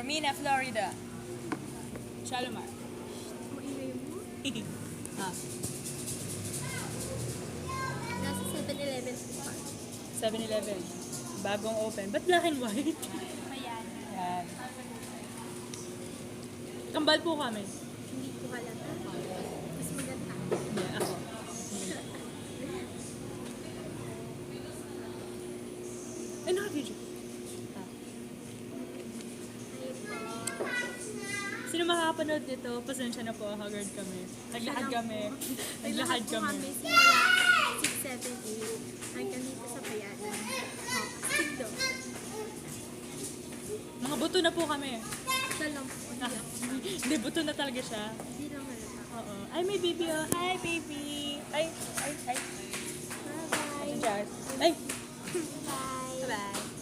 Romina, Florida. Shalimar. Maingay mo? Ah, Nasa 7-Eleven po pa. 7-Eleven. Bagong open. Ba't black and white? Ayan. Yan. Kambal po kami. Hindi po halata. Mas maganda. Hindi, ako. Ay, naka-video. Ah. Ayun po. Sino makakapanood nito? Pasensya na po, haggard kami. Naglakad kami. Naglakad po kami. simula 6, 7, 8. Hanggang dito sa Payanan. Oh, Sindo. Mga buto na po kami. Ito lang po. Ah, hindi, buto na talaga siya. Hindi lang halata. Oo. Ay, may baby oh. Hi, baby. Ay. Bye-bye. Ay. Bye. Ay. Bye. Bye.